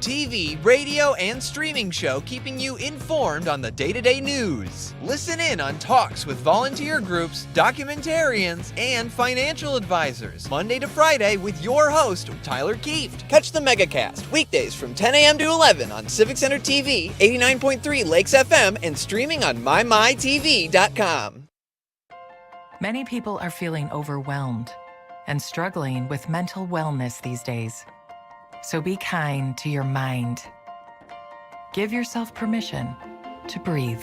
TV, radio, and streaming show keeping you informed on the day-to-day news. Listen in on talks with volunteer groups, documentarians, and financial advisors. Monday to Friday with your host, Tyler Kieft. Catch the Megacast weekdays from 10 a.m. to 11 on Civic Center TV, 89.3 Lakes FM, and streaming on mymytv.com. Many people are feeling overwhelmed and struggling with mental wellness these days. So be kind to your mind. Give yourself permission to breathe.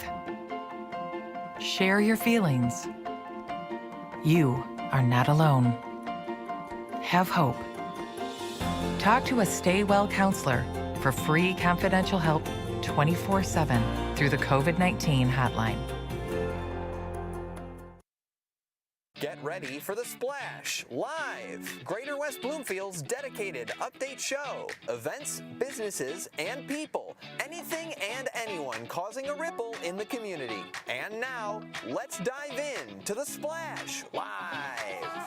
Share your feelings. You are not alone. Have hope. Talk to a Stay Well counselor for free confidential help 24/7 through the COVID-19 hotline. Get ready for The Splash Live, Greater West Bloomfield's dedicated update show. Events, businesses, and people. Anything and anyone causing a ripple in the community. And now, let's dive in to The Splash Live.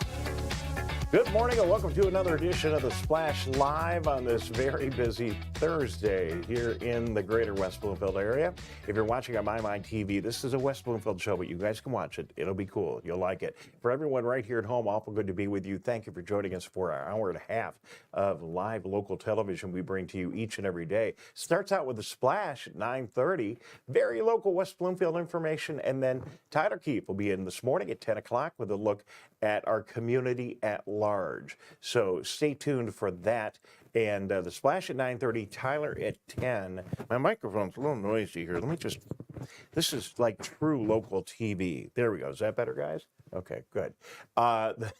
Good morning and welcome to another edition of The Splash Live on this very busy Thursday here in the greater West Bloomfield area. If you're watching on MyTV, this is a West Bloomfield show, but you guys can watch it. It'll be cool. You'll like it. For everyone right here at home, awful good to be with you. Thank you for joining us for our hour and a half of live local television we bring to you each and every day. Starts out with The Splash at 9:30. Very local West Bloomfield information. And then Tyler Kieft will be in this morning at 10 o'clock with a look at our community at large. So stay tuned for that. And The Splash at 9:30, Tyler at 10. My microphone's a little noisy here. Let me just, this is like true local TV. There we go. Is that better, guys? Okay, good. The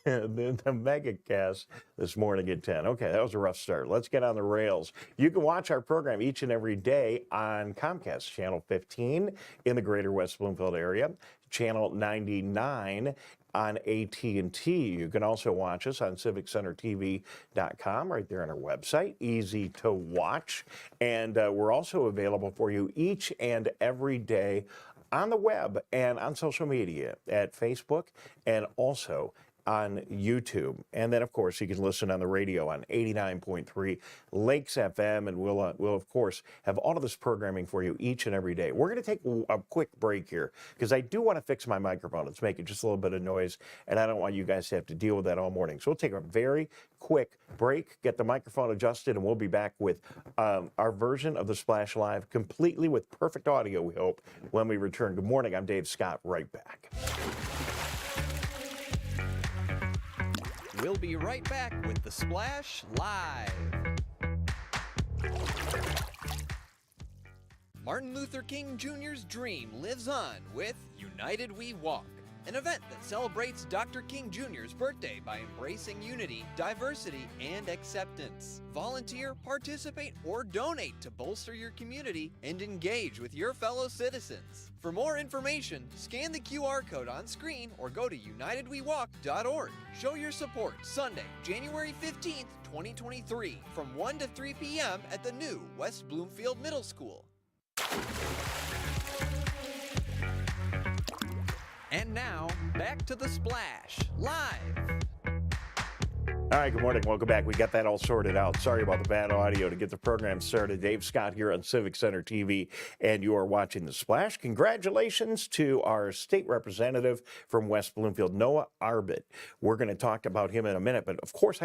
Megacast this morning at 10. Okay, that was a rough start. Let's get on the rails. You can watch our program each and every day on Comcast Channel 15 in the greater West Bloomfield area, Channel 99 on AT&T. You can also watch us on civiccentertv.com right there on our website. Easy to watch. And we're also available for you each and every day on the web and on social media at Facebook and also on YouTube. And then, of course, you can listen on the radio on 89.3 Lakes FM, and we'll of course, have all of this programming for you each and every day. We're going to take a quick break here because I do want to fix my microphone. It's making just a little bit of noise, and I don't want you guys to have to deal with that all morning. So we'll take a very quick break, get the microphone adjusted, and we'll be back with our version of The Splash Live, completely with perfect audio, we hope, when we return. Good morning. I'm Dave Scott. Right back. We'll be right back with The Splash Live. Martin Luther King Jr.'s dream lives on with United We Walk, an event that celebrates Dr. King Jr.'s birthday by embracing unity, diversity, and acceptance. Volunteer, participate, or donate to bolster your community and engage with your fellow citizens. For more information, scan the QR code on screen or go to unitedwewalk.org. Show your support Sunday, January 15th, 2023, from 1 to 3 p.m. at the new West Bloomfield Middle School. And now, back to The Splash Live. All right, good morning. Welcome back. We got that all sorted out. Sorry about the bad audio. To get the program started, Dave Scott here on Civic Center TV, and you are watching The Splash. Congratulations to our state representative from West Bloomfield, Noah Arbit. We're going to talk about him in a minute, but of course,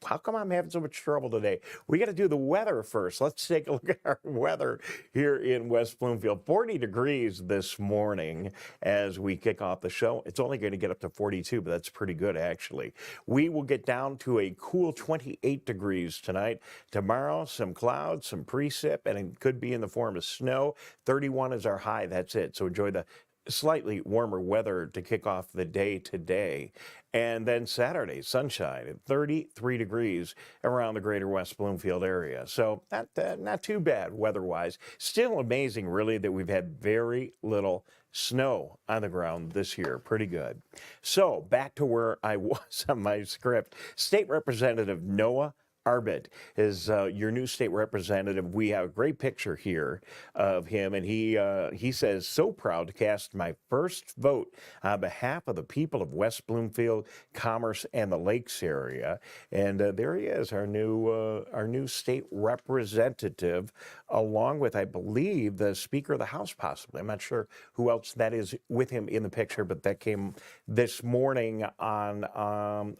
how come I'm having so much trouble today? We got to do the weather first. Let's take a look at our weather here in West Bloomfield. 40 degrees this morning as we kick off the show. It's only going to get up to 42, but that's pretty good, actually. We will get down to a cool 28 degrees tonight. Tomorrow, some clouds, some precip, and it could be in the form of snow. 31 is our high. That's it. So enjoy the slightly warmer weather to kick off the day today. And then Saturday, sunshine at 33 degrees around the greater West Bloomfield area. So not too bad weather-wise. Still amazing, really, that we've had very little snow on the ground this year. Pretty good. So back to where I was on my script. State Representative Noah Arbit is your new state representative. We have a great picture here of him, and he says, "So proud to cast my first vote on behalf of the people of West Bloomfield, Commerce, and the Lakes area." And there he is, our new state representative, along with, I believe, the Speaker of the House, possibly. I'm not sure who else that is with him in the picture, but that came this morning on,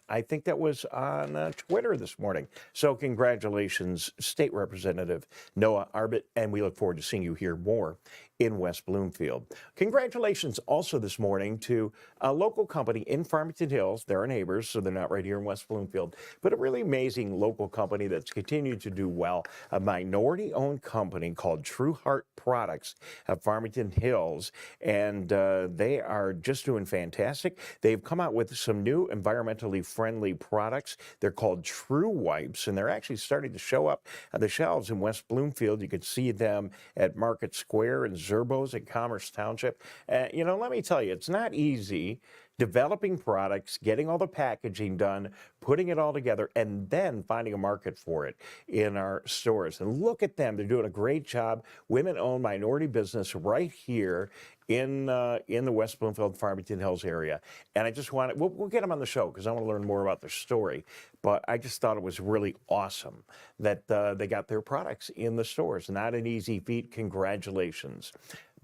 I think that was on Twitter this morning. So congratulations, State Representative Noah Arbit, and we look forward to seeing you here more in West Bloomfield. Congratulations also this morning to a local company in Farmington Hills. They're our neighbors, so they're not right here in West Bloomfield, but a really amazing local company that's continued to do well, a minority-owned company called True Heart Products of Farmington Hills, and they are just doing fantastic. They've come out with some new environmentally friendly products. They're called True Wipes, and they're actually starting to show up on the shelves in West Bloomfield. You can see them at Market Square and Zerbo's at Commerce Township. Let me tell you, it's not easy developing products, getting all the packaging done, putting it all together, and then finding a market for it in our stores. And look at them. They're doing a great job. Women-owned minority business right here in the West Bloomfield, Farmington Hills area. And I just want to, we'll get them on the show because I want to learn more about their story. But I just thought it was really awesome that they got their products in the stores. Not an easy feat. Congratulations.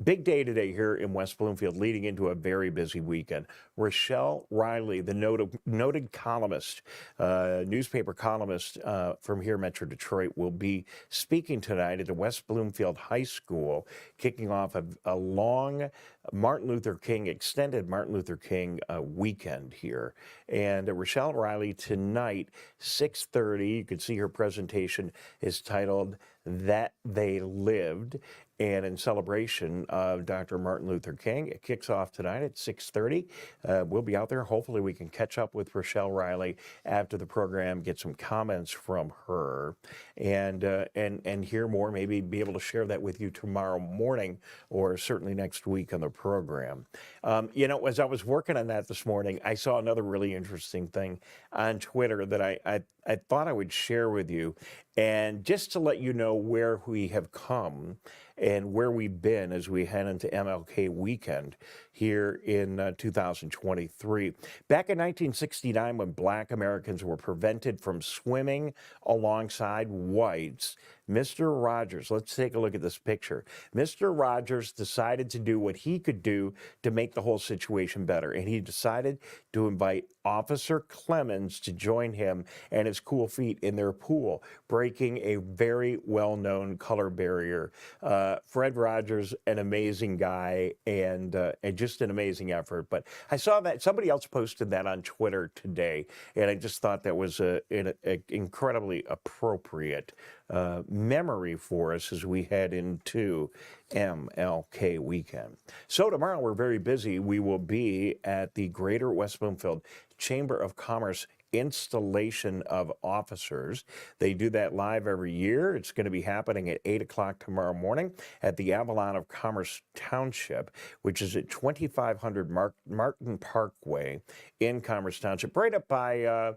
Big day today here in West Bloomfield, leading into a very busy weekend. Rochelle Riley, the noted columnist, newspaper columnist from here, Metro Detroit, will be speaking tonight at the West Bloomfield High School, kicking off a long extended Martin Luther King weekend here. And Rochelle Riley tonight, 6:30, you can see her presentation is titled That They Lived. And in celebration of Dr. Martin Luther King, it kicks off tonight at 6:30. We'll be out there. Hopefully we can catch up with Rochelle Riley after the program, get some comments from her, and hear more, maybe be able to share that with you tomorrow morning or certainly next week on the program. As I was working on that this morning, I saw another really interesting thing on Twitter that I thought I would share with you. And just to let you know where we have come and where we've been as we head into MLK weekend here in 2023. Back in 1969, when Black Americans were prevented from swimming alongside whites, Mr. Rogers, let's take a look at this picture. Mr. Rogers decided to do what he could do to make the whole situation better. And he decided to invite Officer Clemens to join him and his cool feet in their pool, breaking a very well-known color barrier. Fred Rogers, an amazing guy, and just an amazing effort. But I saw that somebody else posted that on Twitter today, and I just thought that was an incredibly appropriate memory for us as we head into MLK weekend. So tomorrow we're very busy. We will be at the Greater West Bloomfield Chamber of Commerce installation of officers. They do that live every year. It's going to be happening at 8 o'clock tomorrow morning at the Avalon of Commerce Township, which is at 2500 Martin Parkway in Commerce Township, right up by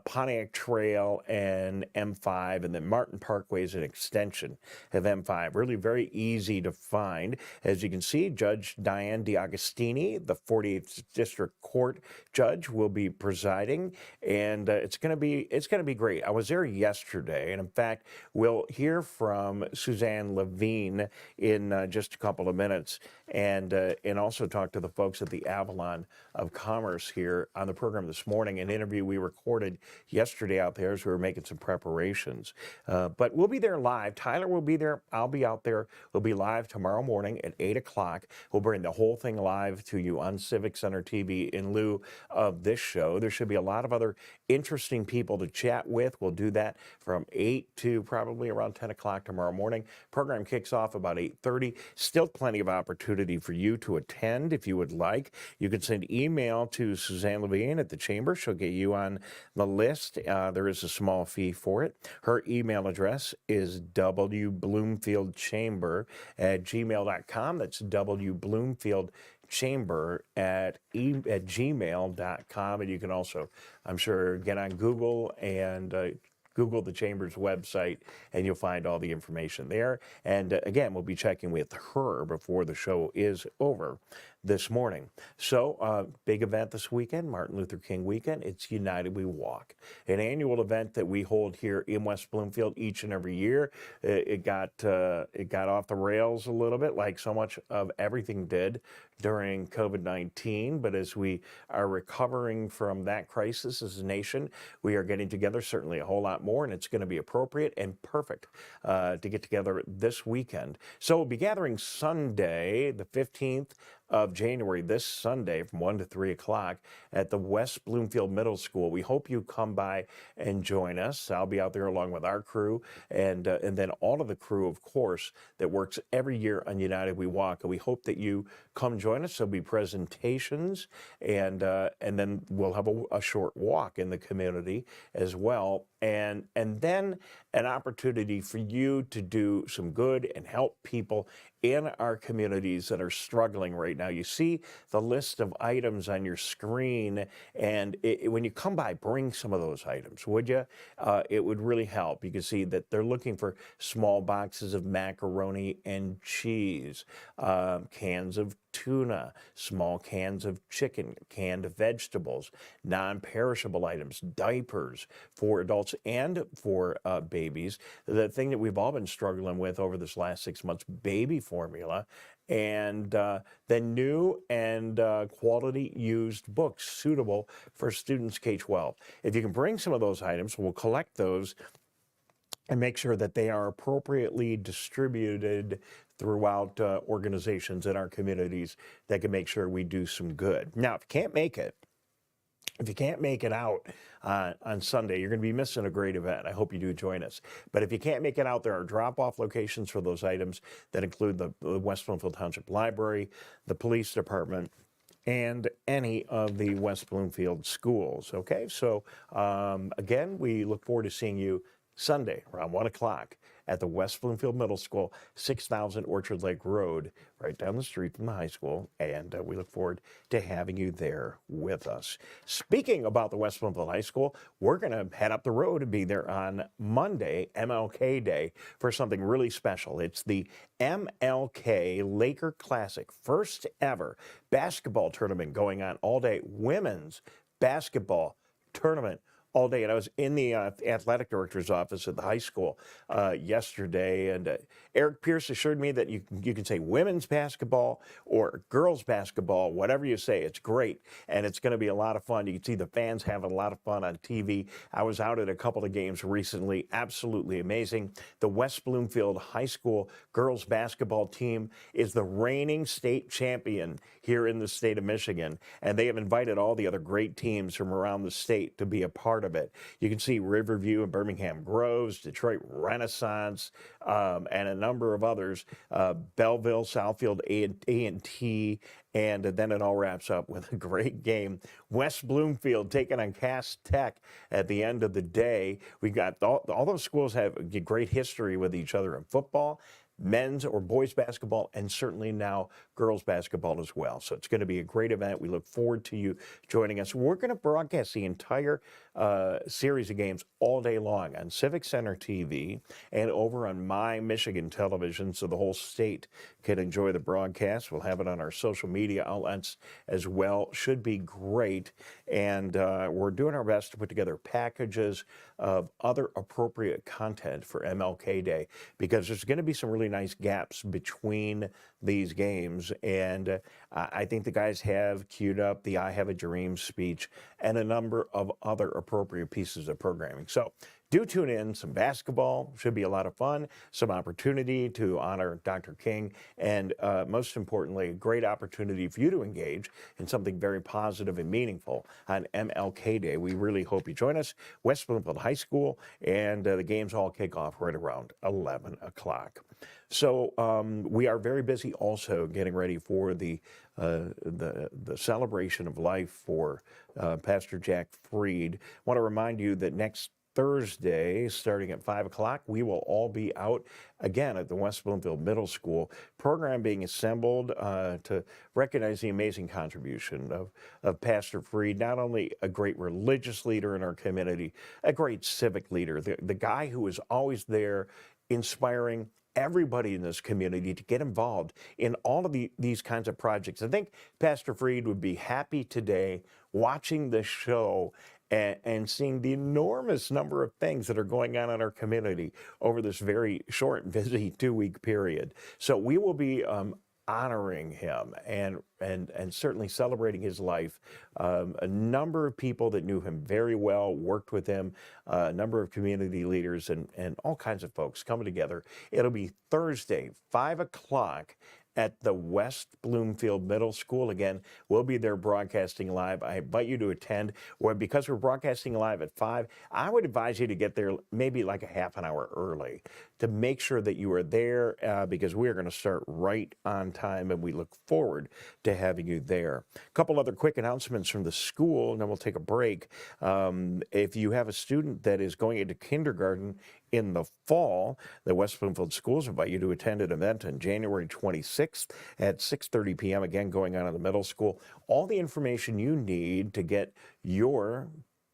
Pontiac Trail and M5, and then Martin Parkway is an extension of M5. Really very easy to find. As you can see, Judge Diane DiAgostini, the 48th District Court judge, will be presiding. And it's going to be great. I was there yesterday, and in fact, we'll hear from Suzanne Levine in just a couple of minutes, and also talk to the folks at the Avalon of Commerce here on the program this morning. An interview we recorded yesterday out there as we were making some preparations. But we'll be there live. Tyler will be there. I'll be out there. We'll be live tomorrow morning at 8 o'clock. We'll bring the whole thing live to you on Civic Center TV in lieu of this show. There should be a lot of other interesting people to chat with. We'll do that from 8 to probably around 10 o'clock tomorrow morning. Program kicks off about 8:30. Still plenty of opportunity for you to attend if you would like. You can send email to Suzanne Levine at the Chamber. She'll get you on the list. There is a small fee for it. Her email address is wbloomfieldchamber@gmail.com. That's wbloomfieldchamber@gmail.com. And you can also, I'm sure, get on Google and Google the Chamber's website, and you'll find all the information there. And again, we'll be checking with her before the show is over this morning. So, big event this weekend, Martin Luther King weekend. It's United We Walk, an annual event that we hold here in West Bloomfield each and every year. It got off the rails a little bit, like so much of everything did during COVID-19. But as we are recovering from that crisis as a nation, we are getting together certainly a whole lot more, and it's going to be appropriate and perfect to get together this weekend. So we'll be gathering Sunday, the 15th of January, this Sunday from 1 to 3 o'clock at the West Bloomfield Middle School. We hope you come by and join us. I'll be out there along with our crew and then all of the crew, of course, that works every year on United We Walk. And we hope that you come join us. There'll be presentations and then we'll have a short walk in the community as well. And then an opportunity for you to do some good and help people in our communities that are struggling right now. You see the list of items on your screen, and when you come by, bring some of those items, would you? It would really help. You can see that they're looking for small boxes of macaroni and cheese, cans of tuna, small cans of chicken, canned vegetables, non-perishable items, diapers for adults and for babies. The thing that we've all been struggling with over this last 6 months, baby formula, and then new and quality used books suitable for students K-12. If you can bring some of those items, we'll collect those and make sure that they are appropriately distributed throughout organizations in our communities that can make sure we do some good. Now, if you can't make it out on Sunday, you're going to be missing a great event. I hope you do join us. But if you can't make it out, there are drop-off locations for those items that include the West Bloomfield Township Library, the police department, and any of the West Bloomfield schools. Okay, so again, we look forward to seeing you Sunday around 1 o'clock at the West Bloomfield Middle School, 6000 Orchard Lake Road, right down the street from the high school. And we look forward to having you there with us. Speaking about the West Bloomfield High School, we're going to head up the road and be there on Monday, MLK Day, for something really special. It's the MLK Laker Classic, first ever basketball tournament going on all day, women's basketball tournament all day. And I was in the athletic director's office at the high school yesterday, and Eric Pierce assured me that you can say women's basketball or girls basketball, whatever you say. It's great, and it's going to be a lot of fun. You can see the fans having a lot of fun on TV. I was out at a couple of games recently. Absolutely amazing. The West Bloomfield High School girls basketball team is the reigning state champion here in the state of Michigan, and they have invited all the other great teams from around the state to be a part of it. You can see Riverview and Birmingham Groves, Detroit Renaissance, and a number of others, Belleville, Southfield A&T, and then it all wraps up with a great game. West Bloomfield taking on Cass Tech at the end of the day. We got all those schools have a great history with each other in football, men's or boys basketball, and certainly now girls basketball as well. So it's going to be a great event. We look forward to you joining us. We're going to broadcast the entire series of games all day long on Civic Center TV and over on My Michigan Television, so the whole state can enjoy the broadcast. We'll have it on our social media outlets as well. Should be great. And we're doing our best to put together packages of other appropriate content for MLK Day, because there's going to be some really nice gaps between these games. And I think the guys have queued up the I Have a Dream speech and a number of other appropriate pieces of programming. So do tune in. Some basketball should be a lot of fun, some opportunity to honor Dr. King, and most importantly, a great opportunity for you to engage in something very positive and meaningful on MLK Day. We really hope you join us. West Bloomfield High School, and the games all kick off right around 11 o'clock. So we are very busy also getting ready for the celebration of life for Pastor Jack Freed. I want to remind you that next Thursday, starting at 5 o'clock. We will all be out again at the West Bloomfield Middle School. Program being assembled to recognize the amazing contribution of Pastor Freed, not only a great religious leader in our community, a great civic leader, the guy who is always there inspiring everybody in this community to get involved in all of these kinds of projects. I think Pastor Freed would be happy today watching this show and seeing the enormous number of things that are going on in our community over this very short and busy 2-week period. So we will be honoring him and certainly celebrating his life. A number of people that knew him very well worked with him, a number of community leaders and all kinds of folks coming together. It'll be Thursday, 5 o'clock at the West Bloomfield Middle School. Again, we'll be there broadcasting live. I invite you to attend. Well, because we're broadcasting live at 5, I would advise you to get there maybe like a half an hour early to make sure that you are there because we are going to start right on time, and we look forward to having you there. A couple other quick announcements from the school, and then we'll take a break. If you have a student that is going into kindergarten in the fall, the West Bloomfield Schools invite you to attend an event on January 26th at 6:30 p.m. Again, going on in the middle school. All the information you need to get your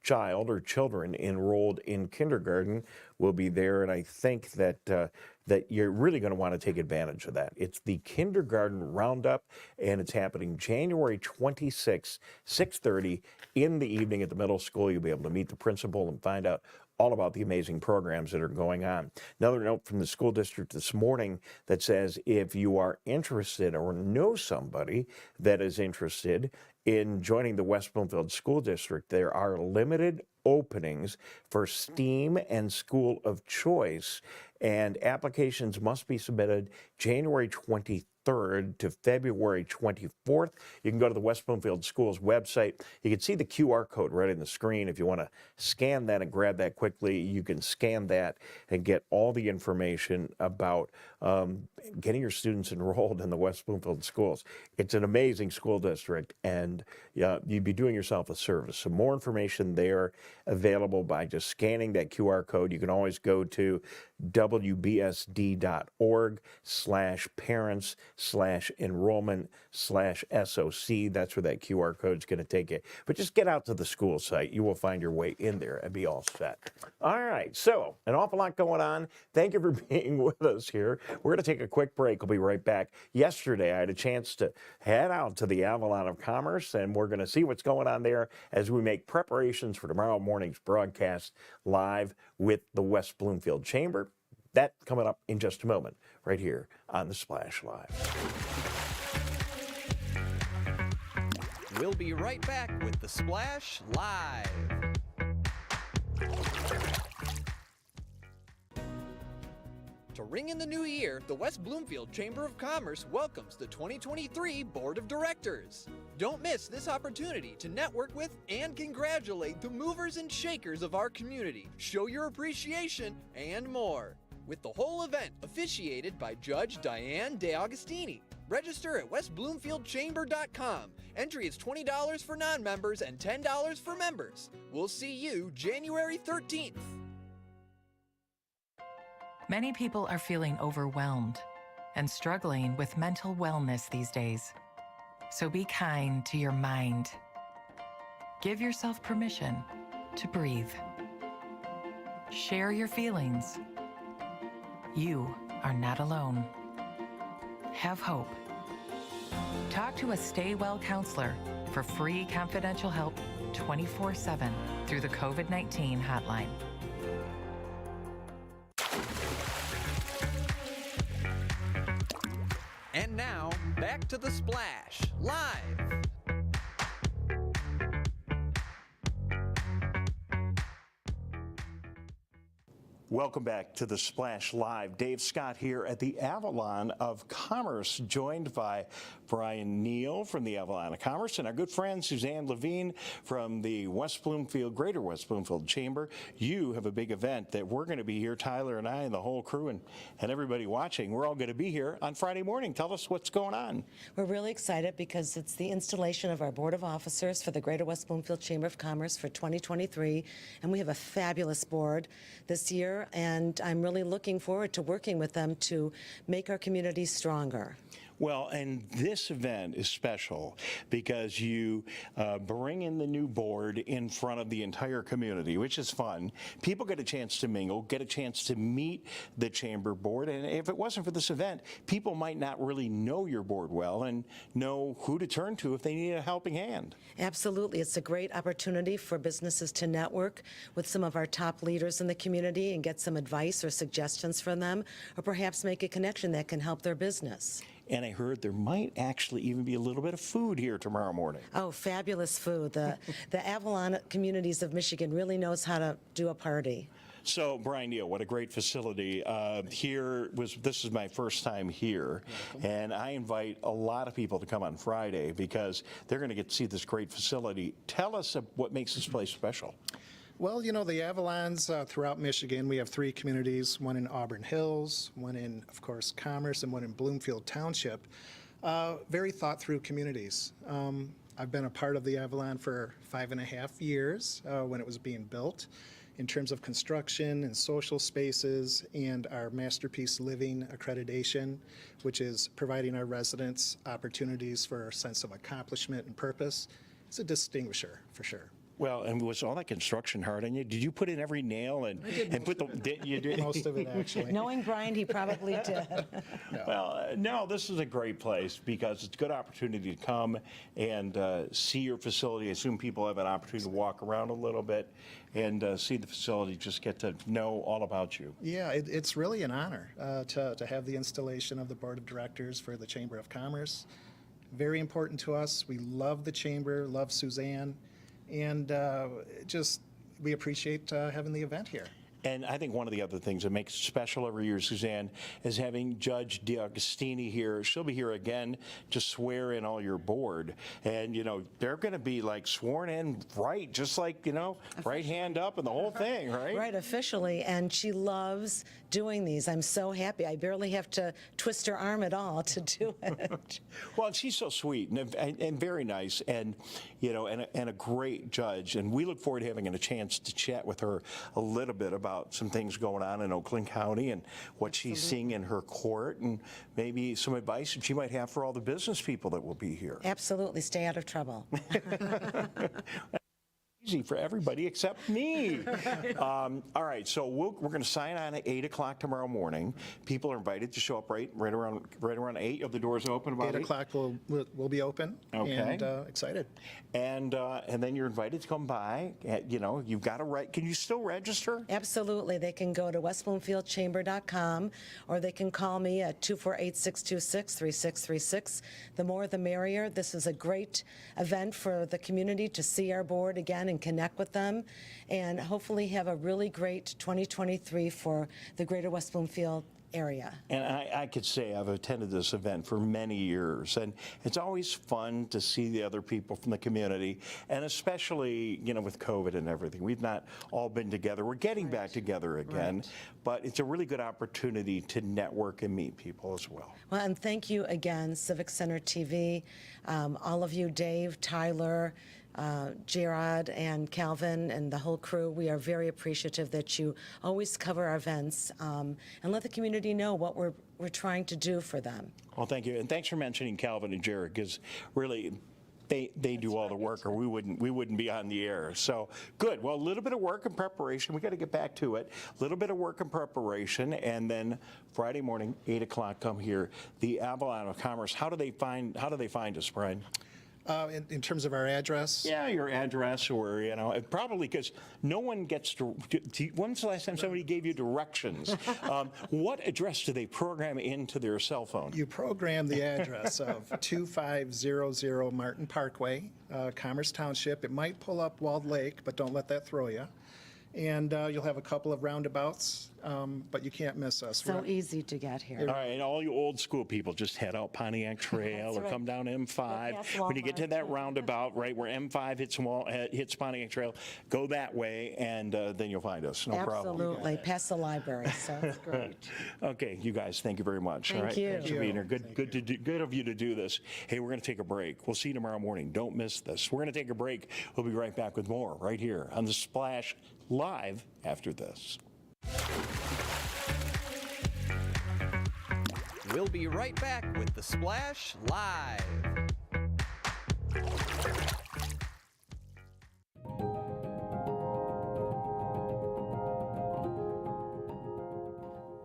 child or children enrolled in kindergarten will be there, and I think that that you're really going to want to take advantage of that. It's the Kindergarten Roundup, and it's happening January 26th, 6:30 in the evening at the middle school. You'll be able to meet the principal and find out all about the amazing programs that are going on. Another note from the school district this morning that says if you are interested or know somebody that is interested in joining the West Bloomfield School District, there are limited openings for STEAM and School of Choice, and applications must be submitted January 23rd to February 24th. You can go to the West Bloomfield Schools website. You can see the QR code right on the screen. If you want to scan that and grab that quickly, you can scan that and get all the information about getting your students enrolled in the West Bloomfield Schools. It's an amazing school district, and you'd be doing yourself a service. So more information there available by just scanning that QR code. You can always go to wbsd.org/parents/enrollment/SOC. That's where that QR code is going to take you. But just get out to the school site. You will find your way in there and be all set. All right, so an awful lot going on. Thank you for being with us here. We're going to take a quick break. We'll be right back. Yesterday, I had a chance to head out to the Avalon of Commerce, and we're going to see what's going on there as we make preparations for tomorrow morning's broadcast live with the West Bloomfield Chamber. That coming up in just a moment, right here on the Splash Live. We'll be right back with the Splash Live. To ring in the new year, the West Bloomfield Chamber of Commerce welcomes the 2023 Board of Directors. Don't miss this opportunity to network with and congratulate the movers and shakers of our community, show your appreciation, and more. With the whole event officiated by Judge Diane DeAugustini. Register at westbloomfieldchamber.com. Entry is $20 for non-members and $10 for members. We'll see you January 13th. Many people are feeling overwhelmed and struggling with mental wellness these days. So be kind to your mind. Give yourself permission to breathe. Share your feelings. You are not alone. Have hope. Talk to a Stay Well counselor for free confidential help 24/7 through the COVID-19 hotline. And now, back to the Splash Live. Welcome back to the Splash Live. Dave Scott here at the Avalon of Commerce, joined by Brian Neal from the Avalon of Commerce and our good friend Suzanne Levine from the Greater West Bloomfield Chamber. You have a big event that we're going to be here, Tyler and I and the whole crew and everybody watching. We're all going to be here on Friday morning. Tell us what's going on. We're really excited because it's the installation of our Board of Officers for the Greater West Bloomfield Chamber of Commerce for 2023, and we have a fabulous board this year. And I'm really looking forward to working with them to make our community stronger. Well, and this event is special because you bring in the new board in front of the entire community, which is fun. People get a chance to mingle, get a chance to meet the chamber board, and if it wasn't for this event, people might not really know your board well and know who to turn to if they need a helping hand. Absolutely. It's a great opportunity for businesses to network with some of our top leaders in the community and get some advice or suggestions from them, or perhaps make a connection that can help their business. And I heard there might actually even be a little bit of food here tomorrow morning. Oh, fabulous food. The Avalon Communities of Michigan really knows how to do a party. So, Brian Neal, what a great facility. This is my first time here, and I invite a lot of people to come on Friday because they're going to get to see this great facility. Tell us what makes this place special. Well, you know, the Avalons throughout Michigan, we have 3 communities, one in Auburn Hills, one in, of course, Commerce, and one in Bloomfield Township. Very thought-through communities. I've been a part of the Avalon for 5.5 years when it was being built in terms of construction and social spaces and our Masterpiece Living accreditation, which is providing our residents opportunities for a sense of accomplishment and purpose. It's a distinguisher, for sure. Well, and was all that construction hard on you? Did you put in every nail and put the? You did most of it, actually. Knowing Brian, he probably did. No. Well, no, this is a great place because it's a good opportunity to come and see your facility. I assume people have an opportunity to walk around a little bit and see the facility, just get to know all about you. Yeah, it's really an honor to have the installation of the Board of Directors for the Chamber of Commerce. Very important to us. We love the Chamber, love Suzanne. And we appreciate having the event here. And I think one of the other things that makes it special every year, Suzanne, is having Judge DeAugustini here. She'll be here again to swear in all your board. And, you know, they're going to be like sworn in right, just like, you know, right hand up and the whole thing, right? Right, officially. And she loves doing these. I'm so happy. I barely have to twist her arm at all to do it. Well, she's so sweet and very nice and, you know, and a great judge. And we look forward to having a chance to chat with her a little bit about some things going on in Oakland County and what she's seeing in her court and maybe some advice that she might have for all the business people that will be here. Absolutely. Stay out of trouble. Easy for everybody except me. All right, so we're going to sign on at 8 o'clock tomorrow morning. People are invited to show up right around 8. Of the doors open about 8 o'clock will be open. Okay. And excited. And then you're invited to come by. You know, you've got to can you still register? Absolutely. They can go to westbloomfieldchamber.com or they can call me at 248-626-3636. The more the merrier. This is a great event for the community to see our board again and connect with them and hopefully have a really great 2023 for the Greater West Bloomfield area. And I could say I've attended this event for many years, and it's always fun to see the other people from the community, and especially, you know, with COVID and everything. We've not all been together. We're getting back together again, but it's a really good opportunity to network and meet people as well. Well, and thank you again, Civic Center TV, all of you, Dave, Tyler, Gerard and Calvin and the whole crew. We are very appreciative that you always cover our events and let the community know what we're trying to do for them. Well, thank you, and thanks for mentioning Calvin and Jared, because really they do all the work, or we wouldn't be on the air. So good. Well, a little bit of work and preparation. We got to get back to it. A little bit of work and preparation, and then Friday morning, 8 o'clock, come here. The Avalon of Commerce. How do they find us, Brian? In terms of our address? Yeah, your address, or, you know, probably because no one gets to. When's the last time somebody gave you directions? What address do they program into their cell phone? You program the address of 2500 Martin Parkway, Commerce Township. It might pull up Walled Lake, but don't let that throw you. And you'll have a couple of roundabouts, but you can't miss us. So easy to get here. All right, and all you old school people, just head out Pontiac Trail or right. come down M5. past When you get to Walmart. that roundabout, right where M5 hits Pontiac Trail, go that way, and then you'll find us. No problem. Absolutely, past the library, so it's great. Okay, you guys, thank you very much. Thank all right? you. Thanks for being here. Good of you to do this. Hey, we're going to take a break. We'll see you tomorrow morning. Don't miss this. We're going to take a break. We'll be right back with more right here on The Splash Live after this. We'll be right back with The Splash Live.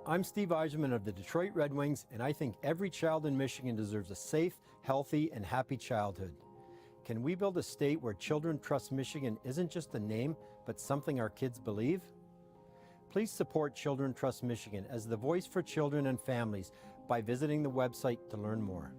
I'm Steve Eiserman of the Detroit Red Wings, and I think every child in Michigan deserves a safe, healthy, and happy childhood. Can we build a state where children trust Michigan isn't just a name, but something our kids believe? Please support Children Trust Michigan as the voice for children and families by visiting the website to learn more.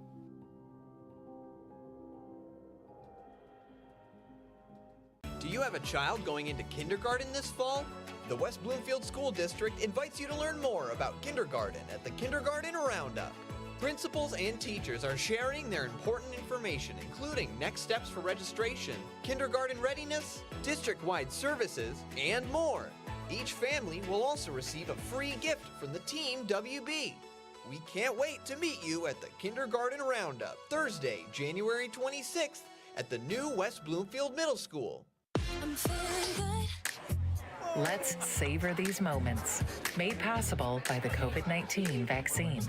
Do you have a child going into kindergarten this fall? The West Bloomfield School District invites you to learn more about kindergarten at the Kindergarten Roundup. Principals and teachers are sharing their important information, including next steps for registration, kindergarten readiness, district-wide services, and more. Each family will also receive a free gift from the Team WB. We can't wait to meet you at the Kindergarten Roundup, Thursday, January 26th at the new West Bloomfield Middle School. I'm feeling good. Let's savor these moments. Made possible by the COVID-19 vaccine.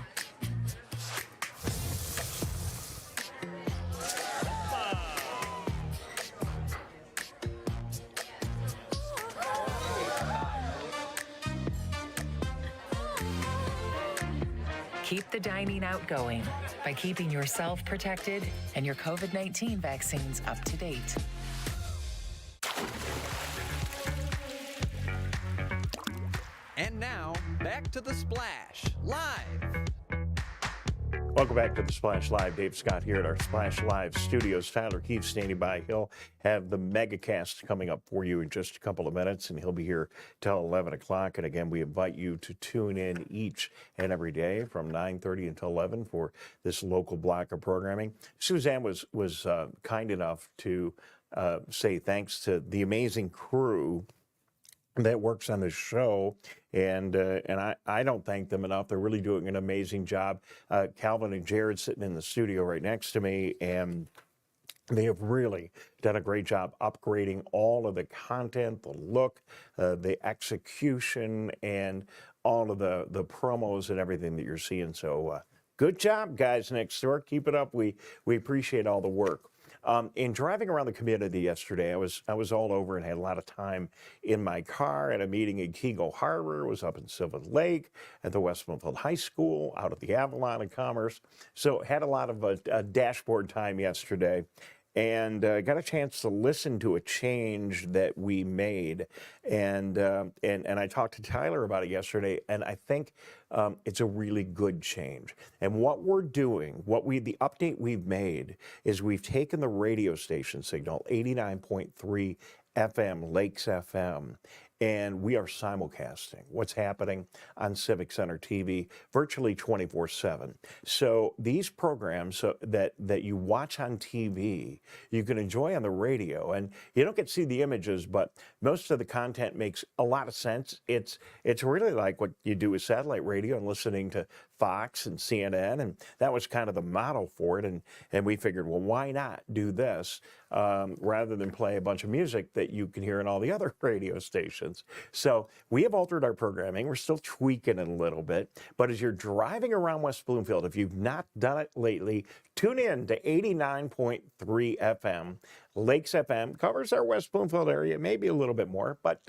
Keep the dining out going by keeping yourself protected and your COVID-19 vaccines up to date. And now, back to The Splash, live. Welcome back to The Splash Live. Dave Scott here at our Splash Live studios. Tyler Keefe standing by. He'll have the Megacast coming up for you in just a couple of minutes, and he'll be here till 11 o'clock. And again, we invite you to tune in each and every day from 9:30 until 11 for this local block of programming. Suzanne was kind enough to say thanks to the amazing crew that works on this show, and I don't thank them enough. They're really doing an amazing job. Calvin and Jared sitting in the studio right next to me, and they have really done a great job upgrading all of the content, the look, the execution, and all of the promos and everything that you're seeing. So good job, guys next door. Keep it up. We appreciate all the work. In driving around the community yesterday, I was all over and had a lot of time in my car at a meeting in Keego Harbor, was up in Sylvan Lake, at the West Bloomfield High School, out at the Avalon of Commerce. So had a lot of dashboard time yesterday, and got a chance to listen to a change that we made. And I talked to Tyler about it yesterday, and I think it's a really good change. And what we're doing, the update we've made is we've taken the radio station signal, 89.3 FM, Lakes FM, and we are simulcasting what's happening on Civic Center TV virtually 24/7. So these programs that you watch on TV, you can enjoy on the radio, and you don't get to see the images, but most of the content makes a lot of sense. It's really like what you do with satellite radio and listening to Fox and CNN, and that was kind of the model for it. And we figured, well, why not do this rather than play a bunch of music that you can hear in all the other radio stations? So we have altered our programming. We're still tweaking it a little bit, but as you're driving around West Bloomfield, if you've not done it lately, tune in to 89.3 FM. Lakes FM covers our West Bloomfield area, maybe a little bit more, but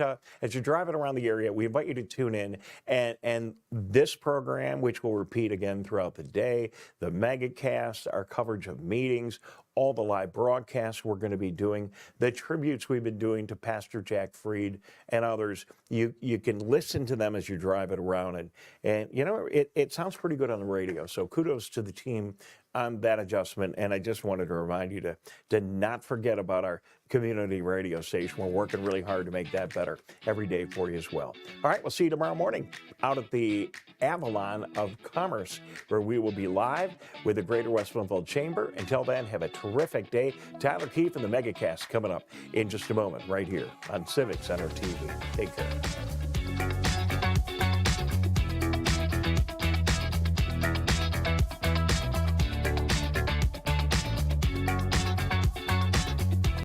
as you're driving around the area, we invite you to tune in. And this program, which will repeat again throughout the day, the Megacast, our coverage of meetings, all the live broadcasts we're going to be doing, the tributes we've been doing to Pastor Jack Freed and others, you can listen to them as you're driving around. And you know, it sounds pretty good on the radio. So kudos to the team on that adjustment. And I just wanted to remind you to not forget forget about our community radio station. We're working really hard to make that better every day for you as well. All right, we'll see you tomorrow morning out at the Avalon of Commerce, where we will be live with the Greater West Bloomfield Chamber. Until then, have a terrific day. Tyler Keefe and the Megacast coming up in just a moment right here on Civic Center TV. Take care.